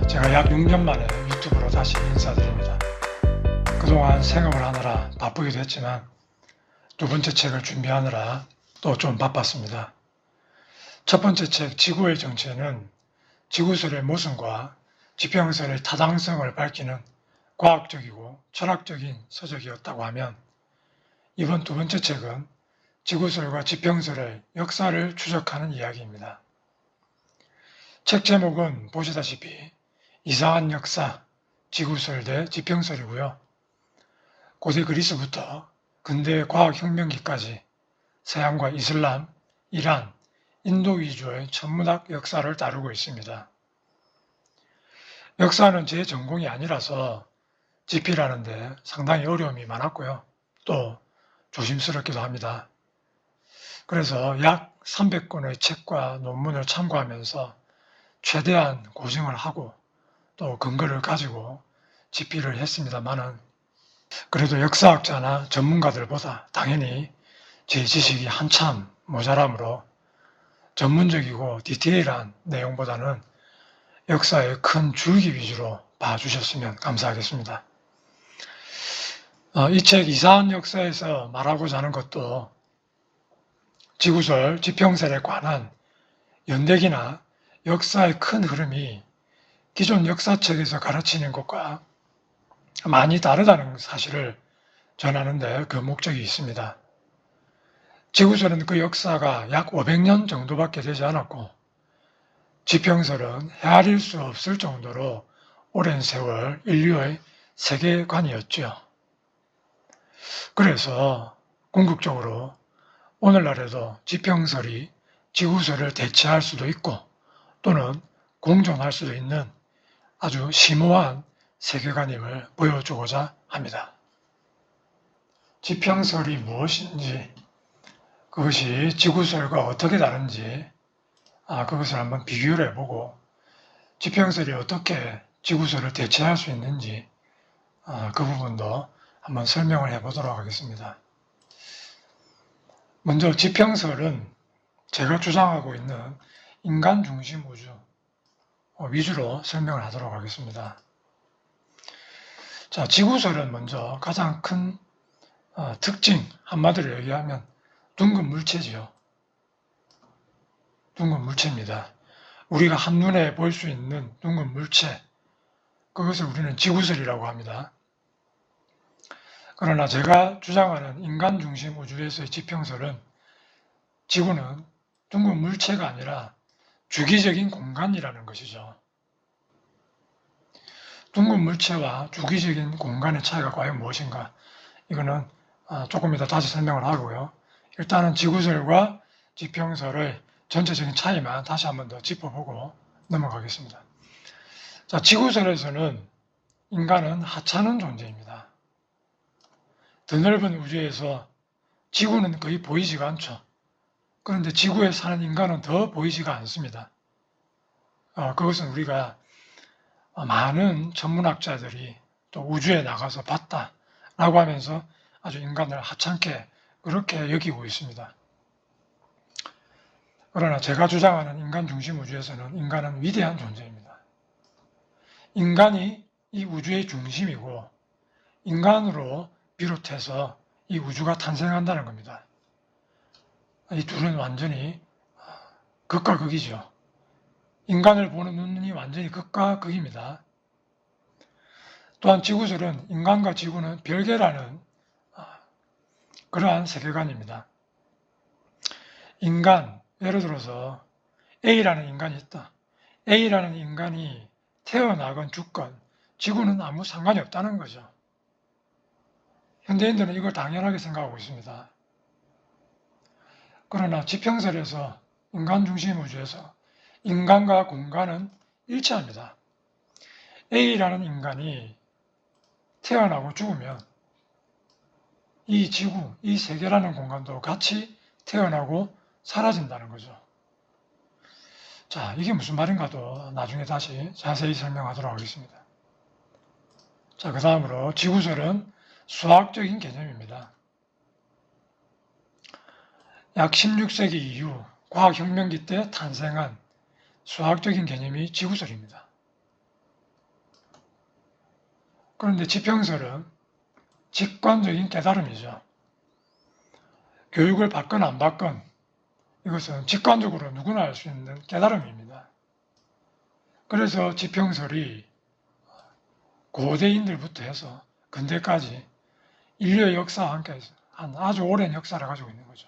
제가 약 6년 만에 유튜브로 다시 인사드립니다. 그동안 생업을 하느라 바쁘기도 했지만 두 번째 책을 준비하느라 또 좀 바빴습니다. 첫 번째 책 지구의 정체는 지구설의 모순과 지평설의 타당성을 밝히는 과학적이고 철학적인 서적이었다고 하면, 이번 두 번째 책은 지구설과 지평설의 역사를 추적하는 이야기입니다. 책 제목은 보시다시피 이상한 역사, 지구설 대 지평설이고요. 고대 그리스부터 근대 과학혁명기까지 서양과 이슬람, 이란, 인도 위주의 천문학 역사를 다루고 있습니다. 역사는 제 전공이 아니라서 집필하는데 상당히 어려움이 많았고요. 또 조심스럽기도 합니다. 그래서 약 300권의 책과 논문을 참고하면서 최대한 고증을 하고 또 근거를 가지고 집필을 했습니다만은, 그래도 역사학자나 전문가들보다 당연히 제 지식이 한참 모자라므로 전문적이고 디테일한 내용보다는 역사의 큰 줄기 위주로 봐주셨으면 감사하겠습니다. 이 책 이상한 역사에서 말하고자 하는 것도 지구설, 지평설에 관한 연대기나 역사의 큰 흐름이 기존 역사책에서 가르치는 것과 많이 다르다는 사실을 전하는 데 그 목적이 있습니다. 지구설은 그 역사가 약 500년 정도밖에 되지 않았고, 지평설은 헤아릴 수 없을 정도로 오랜 세월 인류의 세계관이었죠. 그래서 궁극적으로 오늘날에도 지평설이 지구설을 대체할 수도 있고 또는 공존할 수도 있는 아주 심오한 세계관임을 보여주고자 합니다. 지평설이 무엇인지, 그것이 지구설과 어떻게 다른지 그것을 한번 비교를 해보고, 지평설이 어떻게 지구설을 대체할 수 있는지 그 부분도 한번 설명을 해보도록 하겠습니다. 먼저 지평설은 제가 주장하고 있는 인간 중심 우주 위주로 설명을 하도록 하겠습니다. 자, 지구설은 먼저 가장 큰 특징, 한마디로 얘기하면 둥근 물체지요. 둥근 물체입니다. 우리가 한눈에 볼 수 있는 둥근 물체, 그것을 우리는 지구설이라고 합니다. 그러나 제가 주장하는 인간 중심 우주에서의 지평설은 지구는 둥근 물체가 아니라 주기적인 공간이라는 것이죠. 둥근 물체와 주기적인 공간의 차이가 과연 무엇인가? 이거는 조금 이따 다시 설명을 하고요. 일단은 지구설과 지평설의 전체적인 차이만 다시 한번 더 짚어보고 넘어가겠습니다. 자, 지구설에서는 인간은 하찮은 존재입니다. 드넓은 우주에서 지구는 거의 보이지가 않죠. 그런데 지구에 사는 인간은 더 보이지가 않습니다. 그것은 우리가 많은 천문학자들이 또 우주에 나가서 봤다라고 하면서 아주 인간을 하찮게 그렇게 여기고 있습니다. 그러나 제가 주장하는 인간 중심 우주에서는 인간은 위대한 존재입니다. 인간이 이 우주의 중심이고 인간으로 비롯해서 이 우주가 탄생한다는 겁니다. 이 둘은 완전히 극과 극이죠. 인간을 보는 눈이 완전히 극과 극입니다. 또한 지구설은 인간과 지구는 별개라는 그러한 세계관입니다. 인간, 예를 들어서 A라는 인간이 있다. A라는 인간이 태어나건 죽건 지구는 아무 상관이 없다는 거죠. 현대인들은 이걸 당연하게 생각하고 있습니다. 그러나 지평설에서 인간 중심 우주에서 인간과 공간은 일치합니다. A라는 인간이 태어나고 죽으면 이 지구, 이 세계라는 공간도 같이 태어나고 사라진다는 거죠. 자, 이게 무슨 말인가도 나중에 다시 자세히 설명하도록 하겠습니다. 자, 그 다음으로 지구설은 수학적인 개념입니다. 약 16세기 이후 과학혁명기 때 탄생한 수학적인 개념이 지구설입니다. 그런데 지평설은 직관적인 깨달음이죠. 교육을 받건 안 받건 이것은 직관적으로 누구나 알 수 있는 깨달음입니다. 그래서 지평설이 고대인들부터 해서 근대까지 인류의 역사와 함께 한 아주 오랜 역사를 가지고 있는 거죠.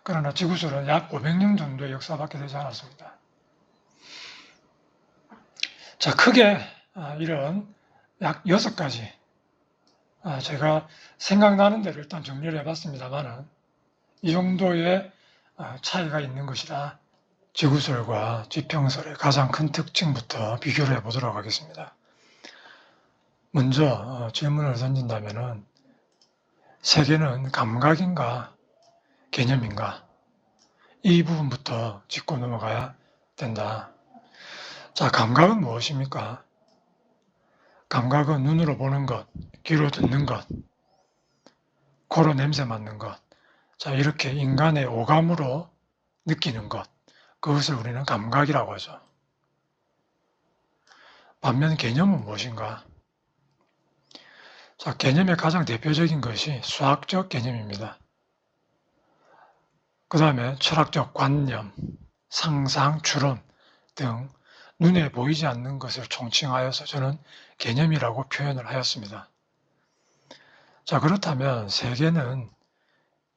그러나 지구설은 약 500년 정도의 역사밖에 되지 않았습니다. 자, 크게 이런 약 6가지 제가 생각나는 대로 일단 정리를 해봤습니다만은 이 정도의 차이가 있는 것이라 지구설과 지평설의 가장 큰 특징부터 비교를 해보도록 하겠습니다. 먼저 질문을 던진다면은 세계는 감각인가 개념인가 이 부분부터 짚고 넘어가야 된다. 자, 감각은 무엇입니까? 감각은 눈으로 보는 것, 귀로 듣는 것, 코로 냄새 맡는 것, 자, 이렇게 인간의 오감으로 느끼는 것, 그것을 우리는 감각이라고 하죠. 반면 개념은 무엇인가? 자, 개념의 가장 대표적인 것이 수학적 개념입니다. 그 다음에 철학적 관념, 상상, 추론 등 눈에 보이지 않는 것을 총칭하여서 저는 개념이라고 표현을 하였습니다. 자, 그렇다면 세계는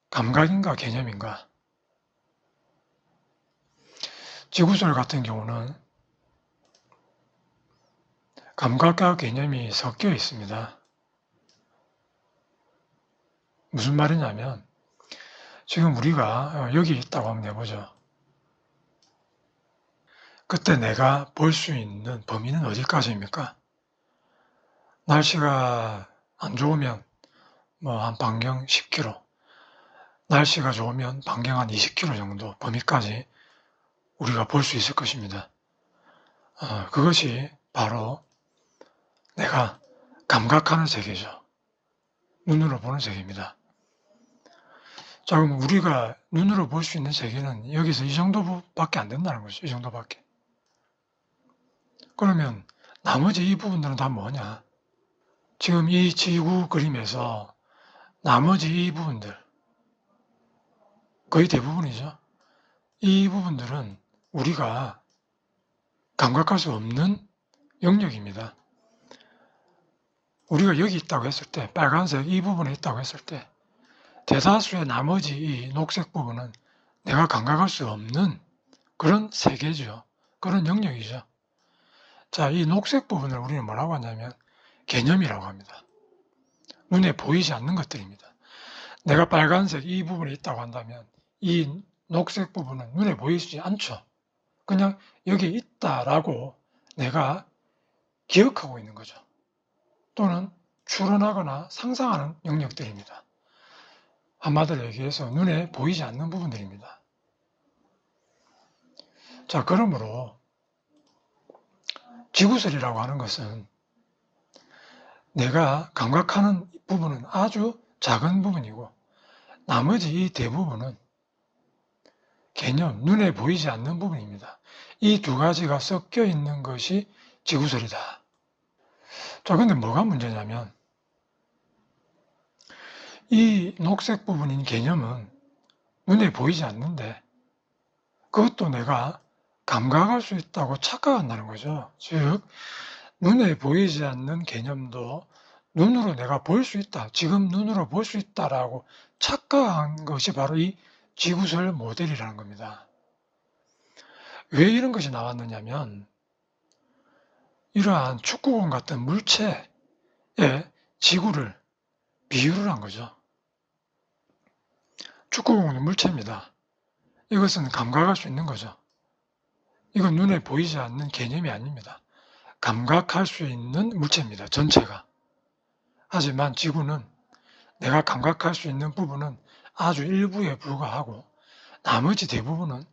감각인가 개념인가? 지구설 같은 경우는 감각과 개념이 섞여 있습니다. 무슨 말이냐면 지금 우리가 여기 있다고 한번 해보죠. 그때 내가 볼 수 있는 범위는 어디까지입니까? 날씨가 안 좋으면 한 반경 10km, 날씨가 좋으면 반경 한 20km 정도 범위까지 우리가 볼 수 있을 것입니다. 그것이 바로 내가 감각하는 세계죠. 눈으로 보는 세계입니다. 자, 그럼 우리가 눈으로 볼 수 있는 세계는 여기서 이 정도밖에 안 된다는 거죠. 이 정도밖에. 그러면 나머지 이 부분들은 다 뭐냐? 지금 이 지구 그림에서 나머지 이 부분들, 거의 대부분이죠. 이 부분들은 우리가 감각할 수 없는 영역입니다. 우리가 여기 있다고 했을 때, 빨간색 이 부분에 있다고 했을 때, 대다수의 나머지 이 녹색 부분은 내가 감각할 수 없는 그런 세계죠. 그런 영역이죠. 자, 이 녹색 부분을 우리는 뭐라고 하냐면 개념이라고 합니다. 눈에 보이지 않는 것들입니다. 내가 빨간색 이 부분에 있다고 한다면 이 녹색 부분은 눈에 보이지 않죠. 그냥 여기 있다라고 내가 기억하고 있는 거죠. 또는 추론하거나 상상하는 영역들입니다. 한마디로 얘기해서 눈에 보이지 않는 부분들입니다. 자, 그러므로 지구설이라고 하는 것은 내가 감각하는 부분은 아주 작은 부분이고 나머지 이 대부분은 개념, 눈에 보이지 않는 부분입니다. 이 두 가지가 섞여 있는 것이 지구설이다. 자, 근데 뭐가 문제냐면 이 녹색 부분인 개념은 눈에 보이지 않는데 그것도 내가 감각할 수 있다고 착각한다는 거죠. 즉, 눈에 보이지 않는 개념도 눈으로 내가 볼 수 있다. 지금 눈으로 볼 수 있다라고 착각한 것이 바로 이 지구설 모델이라는 겁니다. 왜 이런 것이 나왔느냐면 이러한 축구공 같은 물체에 지구를 비유를 한 거죠. 축구공은 물체입니다. 이것은 감각할 수 있는 거죠. 이건 눈에 보이지 않는 개념이 아닙니다. 감각할 수 있는 물체입니다. 전체가. 하지만 지구는 내가 감각할 수 있는 부분은 아주 일부에 불과하고 나머지 대부분은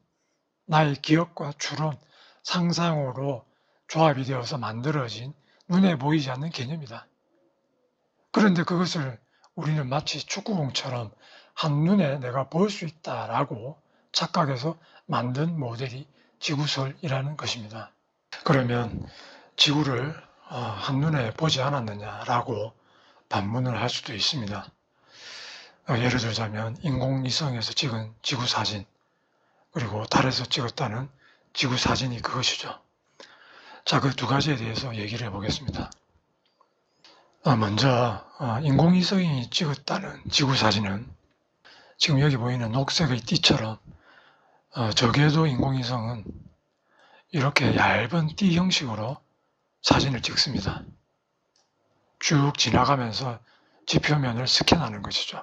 나의 기억과 추론, 상상으로 조합이 되어서 만들어진 눈에 보이지 않는 개념이다. 그런데 그것을 우리는 마치 축구공처럼 한눈에 내가 볼 수 있다라고 착각해서 만든 모델이 지구설이라는 것입니다. 그러면 지구를 한눈에 보지 않았느냐라고 반문을 할 수도 있습니다. 예를 들자면 인공위성에서 찍은 지구 사진, 그리고 달에서 찍었다는 지구 사진이 그것이죠. 자, 그 두 가지에 대해서 얘기를 해보겠습니다. 먼저 인공위성이 찍었다는 지구 사진은 지금 여기 보이는 녹색의 띠처럼 저궤도 인공위성은 이렇게 얇은 띠 형식으로 사진을 찍습니다. 쭉 지나가면서 지표면을 스캔하는 것이죠.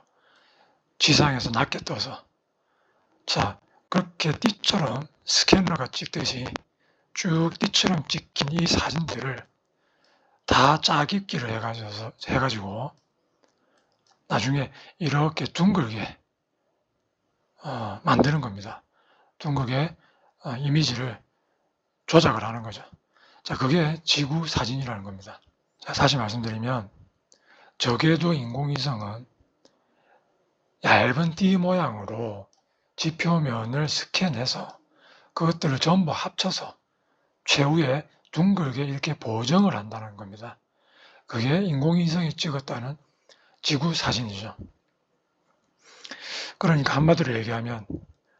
지상에서 낮게 떠서. 자, 그렇게 띠처럼 스캐너가 찍듯이 쭉 띠처럼 찍힌 이 사진들을 다 짜깁기를 해가지고 나중에 이렇게 둥글게 만드는 겁니다. 둥글게 이미지를 조작을 하는 거죠. 자, 그게 지구 사진이라는 겁니다. 자, 다시 말씀드리면 저궤도 인공위성은 얇은 띠 모양으로 지표면을 스캔해서 그것들을 전부 합쳐서 최후에 둥글게 이렇게 보정을 한다는 겁니다. 그게 인공위성이 찍었다는 지구 사진이죠. 그러니까 한마디로 얘기하면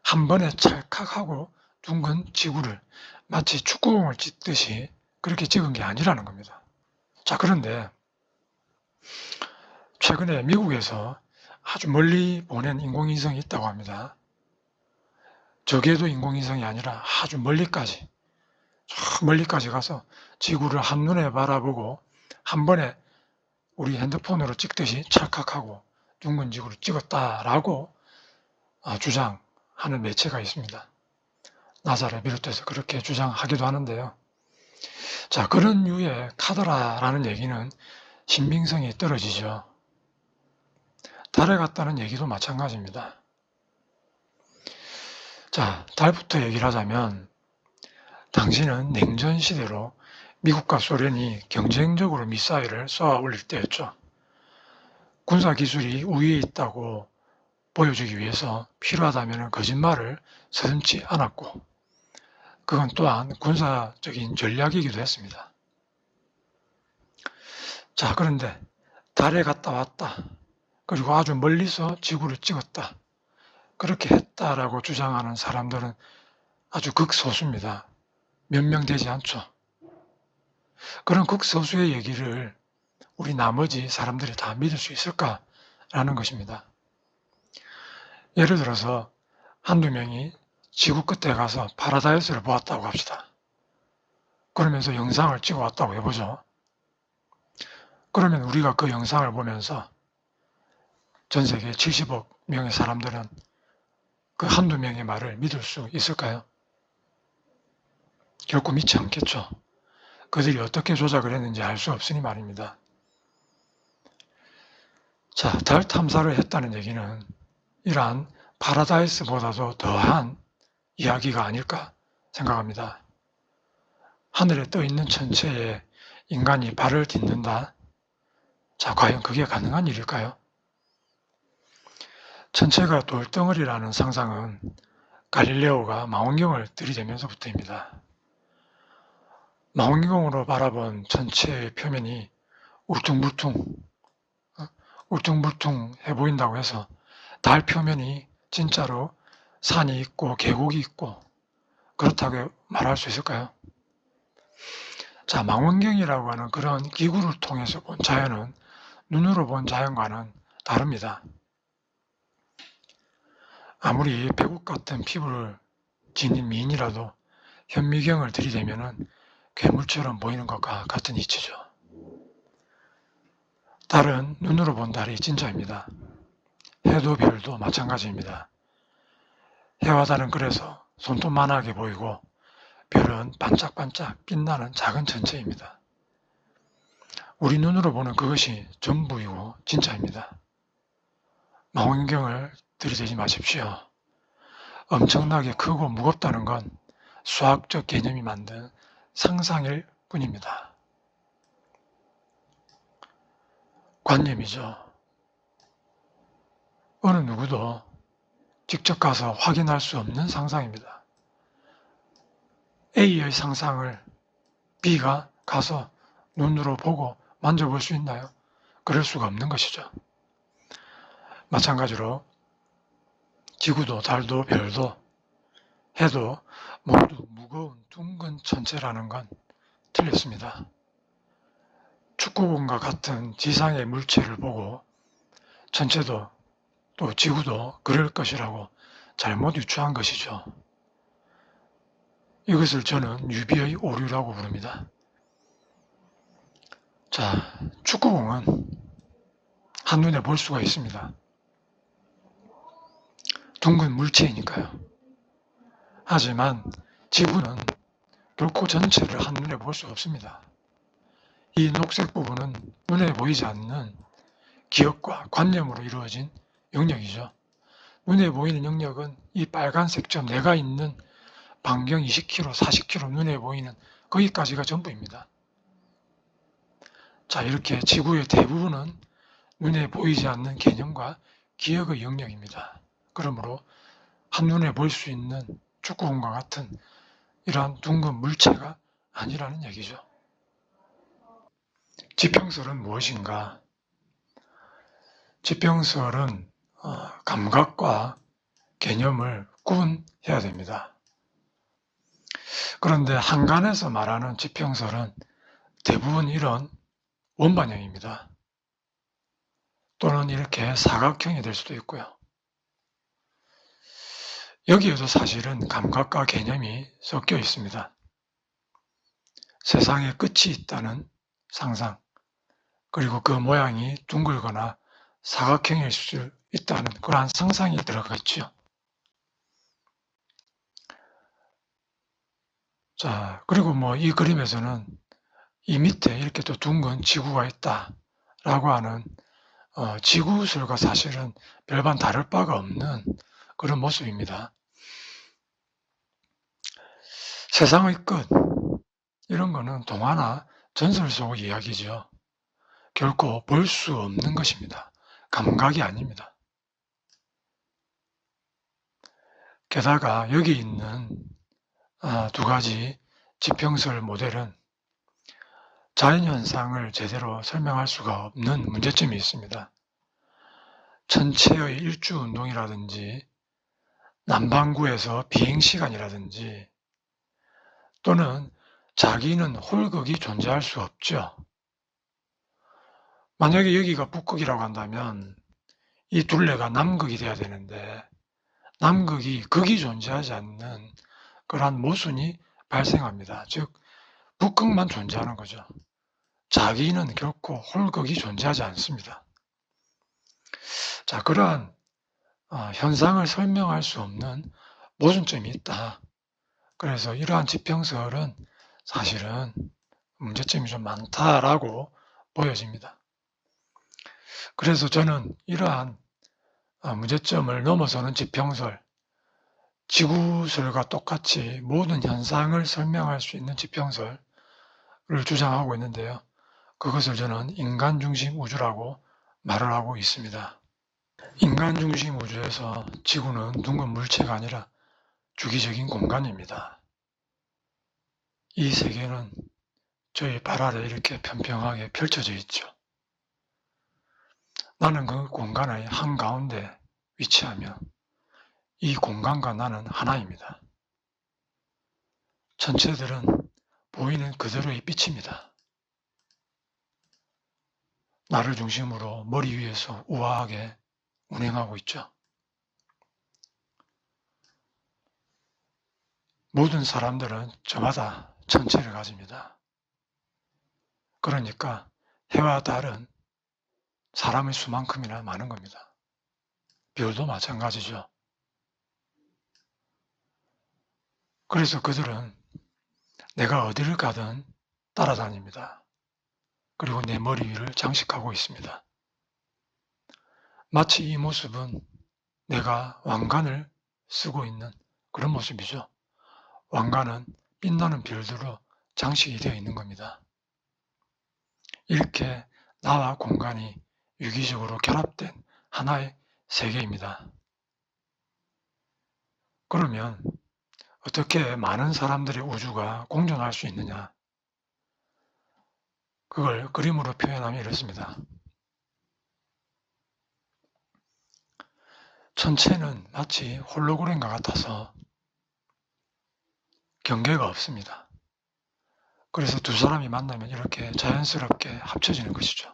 한 번에 찰칵하고 둥근 지구를 마치 축구공을 찍듯이 그렇게 찍은 게 아니라는 겁니다. 자, 그런데 최근에 미국에서 아주 멀리 보낸 인공위성이 있다고 합니다. 저궤도 인공위성이 아니라 아주 멀리까지, 저 멀리까지 가서 지구를 한눈에 바라보고 한 번에 우리 핸드폰으로 찍듯이 찰칵하고 둥근 지구를 찍었다라고 주장하는 매체가 있습니다. 나사를 비롯해서 그렇게 주장하기도 하는데요. 자, 그런 류의 카더라라는 얘기는 신빙성이 떨어지죠. 달에 갔다는 얘기도 마찬가지입니다. 자, 달부터 얘기를 하자면 당시는 냉전 시대로 미국과 소련이 경쟁적으로 미사일을 쏘아 올릴 때였죠. 군사 기술이 우위에 있다고 보여주기 위해서 필요하다면 거짓말을 서슴지 않았고, 그건 또한 군사적인 전략이기도 했습니다. 자, 그런데 달에 갔다 왔다, 그리고 아주 멀리서 지구를 찍었다, 그렇게 했다라고 주장하는 사람들은 아주 극소수입니다. 몇 명 되지 않죠. 그런 극소수의 얘기를 우리 나머지 사람들이 다 믿을 수 있을까라는 것입니다. 예를 들어서 한두 명이 지구 끝에 가서 파라다이스를 보았다고 합시다. 그러면서 영상을 찍어 왔다고 해보죠. 그러면 우리가 그 영상을 보면서 전 세계 70억 명의 사람들은 그 한두 명의 말을 믿을 수 있을까요? 결코 믿지 않겠죠. 그들이 어떻게 조작을 했는지 알 수 없으니 말입니다. 자, 달 탐사를 했다는 얘기는 이러한 파라다이스보다도 더한 이야기가 아닐까 생각합니다. 하늘에 떠 있는 천체에 인간이 발을 딛는다? 자, 과연 그게 가능한 일일까요? 천체가 돌덩어리라는 상상은 갈릴레오가 망원경을 들이대면서부터입니다. 망원경으로 바라본 천체의 표면이 울퉁불퉁해 보인다고 해서 달 표면이 진짜로 산이 있고 계곡이 있고 그렇다고 말할 수 있을까요? 자, 망원경이라고 하는 그런 기구를 통해서 본 자연은 눈으로 본 자연과는 다릅니다. 아무리 백옥 같은 피부를 지닌 미인이라도 현미경을 들이대면은 괴물처럼 보이는 것과 같은 이치죠. 달은 눈으로 본 달이 진짜입니다. 해도 별도 마찬가지입니다. 해와 달은 그래서 손톱만하게 보이고 별은 반짝반짝 빛나는 작은 천체입니다. 우리 눈으로 보는 그것이 전부이고 진짜입니다. 망원경을 들이대지 마십시오. 엄청나게 크고 무겁다는 건 수학적 개념이 만든 상상일 뿐입니다. 관념이죠. 어느 누구도 직접 가서 확인할 수 없는 상상입니다. A의 상상을 B가 가서 눈으로 보고 만져볼 수 있나요? 그럴 수가 없는 것이죠. 마찬가지로 지구도 달도 별도 해도 모두 무거운 둥근 천체라는 건 틀렸습니다. 축구공과 같은 지상의 물체를 보고 천체도 또 지구도 그럴 것이라고 잘못 유추한 것이죠. 이것을 저는 유비의 오류라고 부릅니다. 자, 축구공은 한눈에 볼 수가 있습니다. 둥근 물체이니까요. 하지만 지구는 결코 전체를 한눈에 볼 수 없습니다. 이 녹색 부분은 눈에 보이지 않는 기억과 관념으로 이루어진 영역이죠. 눈에 보이는 영역은 이 빨간색 점 내가 있는 반경 20km, 40km 눈에 보이는 거기까지가 전부입니다. 자, 이렇게 지구의 대부분은 눈에 보이지 않는 개념과 기억의 영역입니다. 그러므로 한눈에 볼 수 있는 축구공과 같은 이러한 둥근 물체가 아니라는 얘기죠. 지평설은 무엇인가? 지평설은 감각과 개념을 구분해야 됩니다. 그런데 한간에서 말하는 지평설은 대부분 이런 원반형입니다. 또는 이렇게 사각형이 될 수도 있고요. 여기에도 사실은 감각과 개념이 섞여 있습니다. 세상에 끝이 있다는 상상, 그리고 그 모양이 둥글거나 사각형일 수 있다는 그러한 상상이 들어가 있죠. 자, 그리고 이 그림에서는 이 밑에 이렇게 또 둥근 지구가 있다라고 하는 지구술과 사실은 별반 다를 바가 없는 그런 모습입니다. 세상의 끝, 이런 거는 동화나 전설 속 이야기죠. 결코 볼 수 없는 것입니다. 감각이 아닙니다. 게다가 여기 있는 두 가지 지평설 모델은 자연현상을 제대로 설명할 수가 없는 문제점이 있습니다. 천체의 일주운동이라든지 남반구에서 비행시간이라든지 또는 자기는 홀극이 존재할 수 없죠. 만약에 여기가 북극이라고 한다면 이 둘레가 남극이 돼야 되는데 남극이 극이 존재하지 않는 그러한 모순이 발생합니다. 즉 북극만 존재하는 거죠. 자기는 결코 홀극이 존재하지 않습니다. 자, 그러한 현상을 설명할 수 없는 모순점이 있다. 그래서 이러한 지평설은 사실은 문제점이 좀 많다라고 보여집니다. 그래서 저는 이러한 문제점을 넘어서는 지평설, 지구설과 똑같이 모든 현상을 설명할 수 있는 지평설을 주장하고 있는데요. 그것을 저는 인간 중심 우주라고 말을 하고 있습니다. 인간 중심 우주에서 지구는 둥근 물체가 아니라 주기적인 공간입니다. 이 세계는 저희 발 아래 이렇게 평평하게 펼쳐져 있죠. 나는 그 공간의 한가운데 위치하며 이 공간과 나는 하나입니다. 전체들은 보이는 그대로의 빛입니다. 나를 중심으로 머리 위에서 우아하게 운행하고 있죠. 모든 사람들은 저마다 천체를 가집니다. 그러니까 해와 달은 사람의 수만큼이나 많은 겁니다. 별도 마찬가지죠. 그래서 그들은 내가 어디를 가든 따라다닙니다. 그리고 내 머리 위를 장식하고 있습니다. 마치 이 모습은 내가 왕관을 쓰고 있는 그런 모습이죠. 왕관은 빛나는 별들로 장식이 되어 있는 겁니다. 이렇게 나와 공간이 유기적으로 결합된 하나의 세계입니다. 그러면 어떻게 많은 사람들의 우주가 공존할 수 있느냐? 그걸 그림으로 표현하면 이렇습니다. 전체는 마치 홀로그램과 같아서 경계가 없습니다. 그래서 두 사람이 만나면 이렇게 자연스럽게 합쳐지는 것이죠.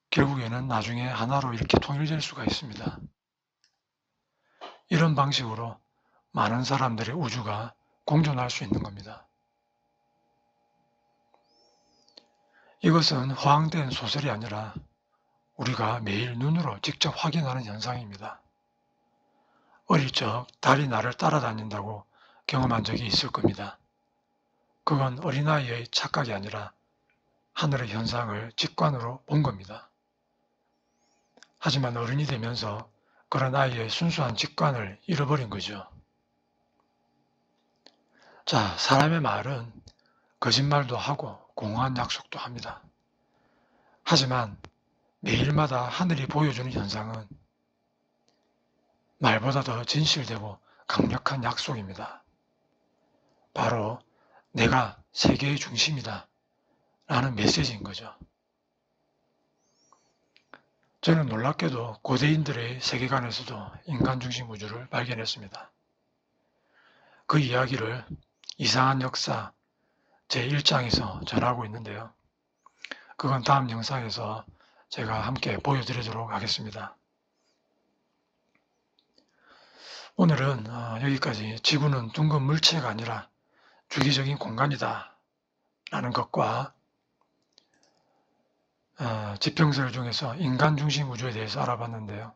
결국에는 나중에 하나로 이렇게 통일될 수가 있습니다. 이런 방식으로 많은 사람들의 우주가 공존할 수 있는 겁니다. 이것은 허황된 소설이 아니라 우리가 매일 눈으로 직접 확인하는 현상입니다. 어릴 적 달이 나를 따라다닌다고 경험한 적이 있을 겁니다. 그건 어린아이의 착각이 아니라 하늘의 현상을 직관으로 본 겁니다. 하지만 어른이 되면서 그런 아이의 순수한 직관을 잃어버린 거죠. 자, 사람의 말은 거짓말도 하고 공허한 약속도 합니다. 하지만 매일마다 하늘이 보여주는 현상은 말보다 더 진실되고 강력한 약속입니다. 바로 내가 세계의 중심이다 라는 메시지인 거죠. 저는 놀랍게도 고대인들의 세계관에서도 인간 중심 우주를 발견했습니다. 그 이야기를 이상한 역사 제1장에서 전하고 있는데요. 그건 다음 영상에서 제가 함께 보여드리도록 하겠습니다. 오늘은 여기까지 지구는 둥근 물체가 아니라 주기적인 공간이다 라는 것과 지평설 중에서 인간 중심 우주에 대해서 알아봤는데요.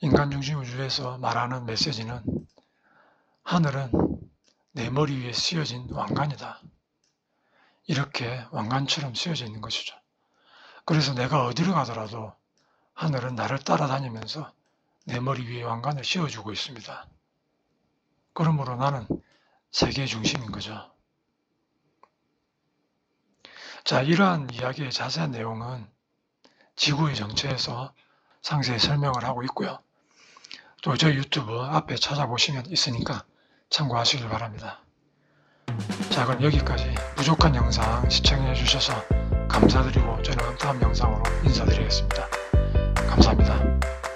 인간 중심 우주에서 말하는 메시지는 하늘은 내 머리 위에 씌어진 왕관이다. 이렇게 왕관처럼 씌어져 있는 것이죠. 그래서 내가 어디를 가더라도 하늘은 나를 따라다니면서 내 머리 위에 왕관을 씌워주고 있습니다. 그러므로 나는 세계의 중심인 거죠. 자, 이러한 이야기의 자세한 내용은 지구의 정체에서 상세히 설명을 하고 있고요. 또 저희 유튜브 앞에 찾아보시면 있으니까 참고하시길 바랍니다. 자, 그럼 여기까지 부족한 영상 시청해 주셔서 감사드리고 저는 다음 영상으로 인사드리겠습니다. 감사합니다.